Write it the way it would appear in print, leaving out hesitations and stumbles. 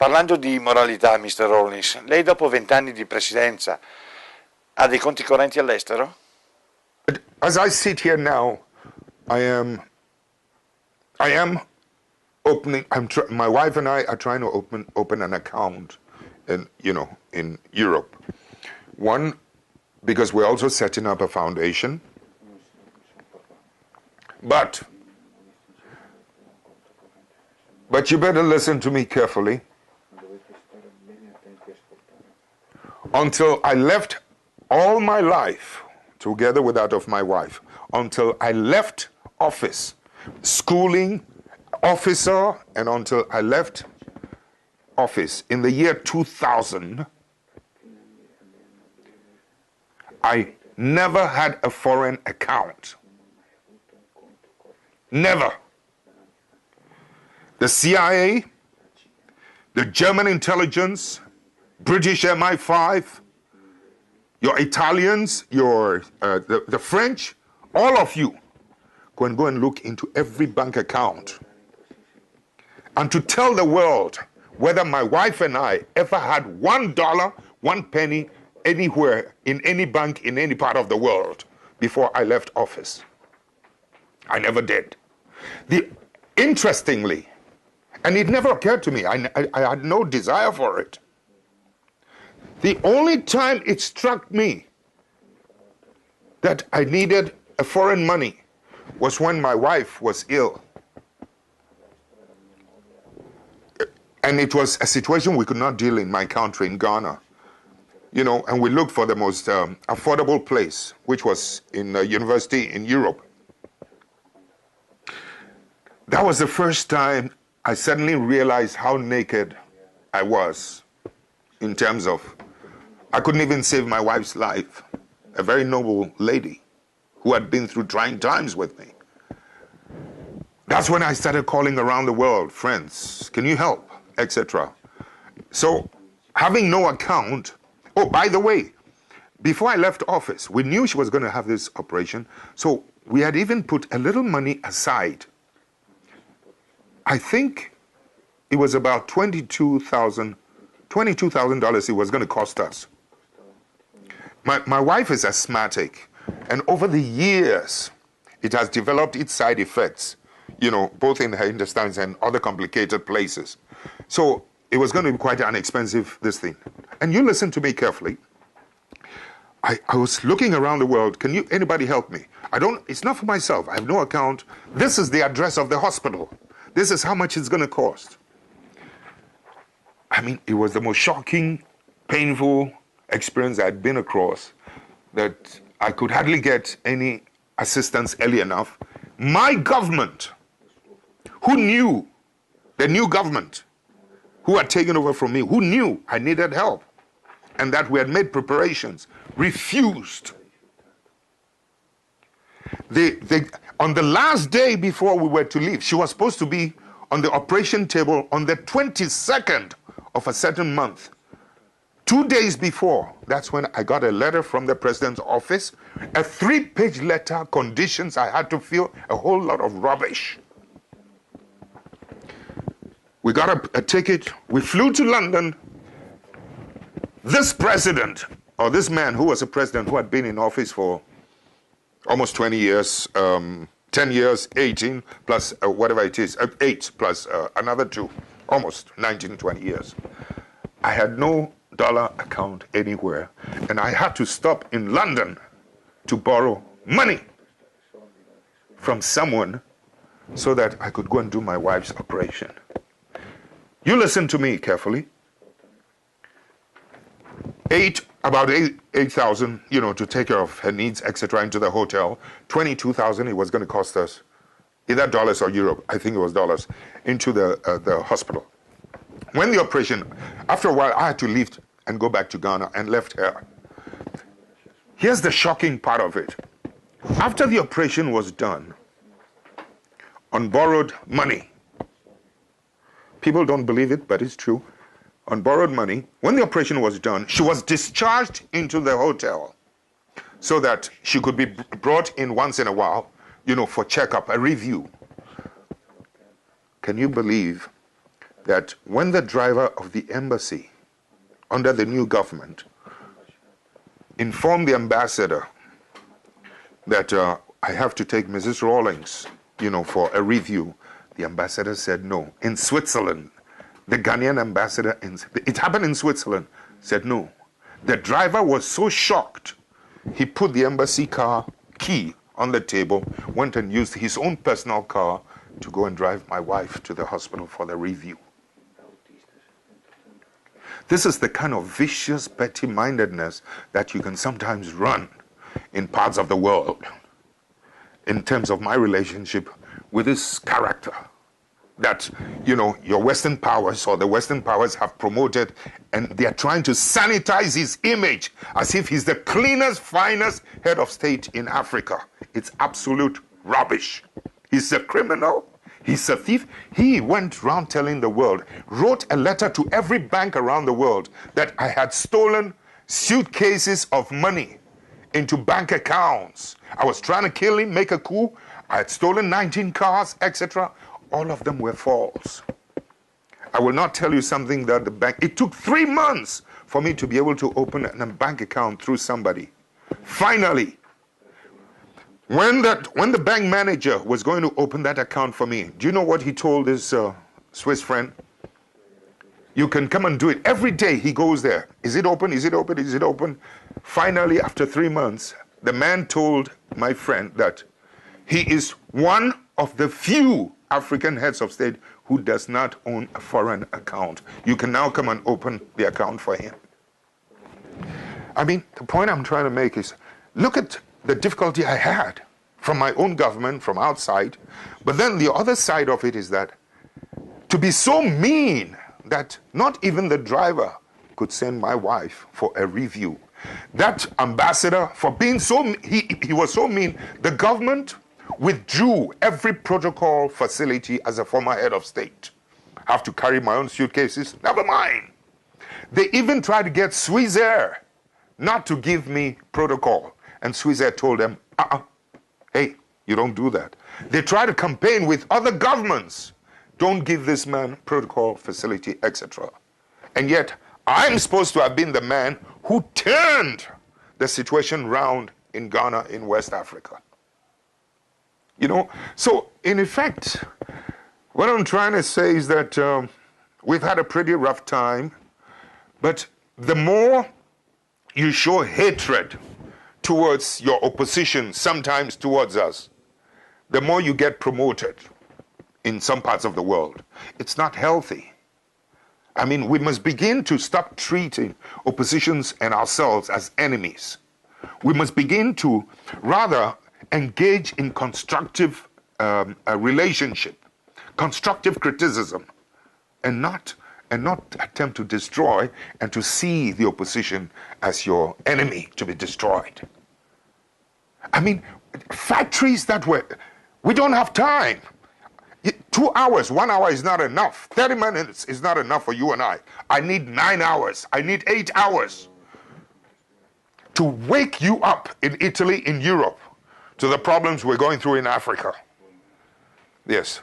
Parlando di moralità, Mr. Rawlings, lei dopo 20 anni di presidenza ha dei conti correnti all'estero? As I sit here now, I am opening. My wife and I are trying to open an account, in Europe. One, because we're also setting up a foundation. But you better listen to me carefully. Until I left all my life, together with that of my wife, until I left office, schooling, officer, and until I left office in the year 2000, I never had a foreign account. Never. The CIA, the German intelligence, British MI5, your Italians, the French, all of you can go and look into every bank account and to tell the world whether my wife and I ever had $1, 1 penny anywhere in any bank in any part of the world before I left office. I never did. Interestingly, and it never occurred to me, I had no desire for it. The only time it struck me that I needed a foreign money was when my wife was ill. And it was a situation we could not deal in my country, in Ghana. And we looked for the most affordable place, which was in a university in Europe. That was the first time I suddenly realized how naked I was in terms of, I couldn't even save my wife's life, a very noble lady who had been through trying times with me. That's when I started calling around the world, friends, can you help, etc. So having no account, oh, by the way, before I left office, we knew she was going to have this operation, so we had even put a little money aside. I think it was about $22,000 it was going to cost us. My wife is asthmatic, and over the years, it has developed its side effects, both in her intestines and other complicated places. So it was going to be quite an expensive, this thing. And you listen to me carefully. I was looking around the world. Anybody help me? It's not for myself. I have no account. This is the address of the hospital. This is how much it's going to cost. I mean, it was the most shocking, painful experience I'd been across, that I could hardly get any assistance early enough. My government, who knew, the new government, who had taken over from me, who knew I needed help, and that we had made preparations, refused. On the last day before we were to leave, she was supposed to be on the operation table on the 22nd of a certain month. 2 days before, that's when I got a letter from the president's office, a 3-page letter, conditions I had to fill, a whole lot of rubbish. We got a ticket, we flew to London. This president, or this man who was a president who had been in office for almost 20 years, 10 years, 18, plus whatever it is, 8 plus another 2, almost 19, 20 years. I had no dollar account anywhere, and I had to stop in London to borrow money from someone so that I could go and do my wife's operation. You listen to me carefully. About 8,000, to take care of her needs, etc., into the hotel. 22,000 it was going to cost us, either dollars or euro. I think it was dollars, into the hospital. When the operation, after a while, I had to leave and go back to Ghana and left her. Here's the shocking part of it. After the operation was done, on borrowed money, people don't believe it, but it's true, on borrowed money, when the operation was done, she was discharged into the hotel so that she could be brought in once in a while, for checkup, a review. Can you believe that when the driver of the embassy under the new government informed the ambassador that I have to take Mrs. Rawlings, for a review, the ambassador said no. In Switzerland, the Ghanaian ambassador, it happened in Switzerland, said no. The driver was so shocked, he put the embassy car key on the table, went and used his own personal car to go and drive my wife to the hospital for the review. This is the kind of vicious petty-mindedness that you can sometimes run in parts of the world in terms of my relationship with this character that, your Western powers or the Western powers have promoted, and they're trying to sanitize his image as if he's the cleanest, finest head of state in Africa. It's absolute rubbish. He's a criminal. He's a thief. He went around telling the world, wrote a letter to every bank around the world that I had stolen suitcases of money into bank accounts. I was trying to kill him, make a coup. I had stolen 19 cars, etc. All of them were false. I will not tell you something that the bank, it took 3 months for me to be able to open a bank account through somebody. Finally, when the bank manager was going to open that account for me, do you know what he told his Swiss friend? You can come and do it. Every day he goes there. Is it open? Is it open? Is it open? Finally, after 3 months, the man told my friend that he is one of the few African heads of state who does not own a foreign account. You can now come and open the account for him. I mean, the point I'm trying to make is, look at the difficulty I had from my own government, from outside. But then the other side of it is that to be so mean that not even the driver could send my wife for a review. That ambassador, for being so, he was so mean, the government withdrew every protocol facility as a former head of state. I have to carry my own suitcases, never mind. They even tried to get Swissair not to give me protocol. And Swissair told them, hey, you don't do that. They tried to campaign with other governments. Don't give this man protocol facility, etc. And yet, I'm supposed to have been the man who turned the situation round in Ghana, in West Africa. So in effect, what I'm trying to say is that we've had a pretty rough time, but the more you show hatred towards your opposition, sometimes towards us, the more you get promoted in some parts of the world. It's not healthy. I mean, we must begin to stop treating oppositions and ourselves as enemies. We must begin to rather engage in constructive relationship, constructive criticism, and not attempt to destroy and to see the opposition as your enemy to be destroyed. I mean, factories we don't have time. 2 hours, 1 hour is not enough. 30 minutes is not enough for you and I. I need 9 hours. I need 8 hours to wake you up in Italy, in Europe, to the problems we're going through in Africa. Yes.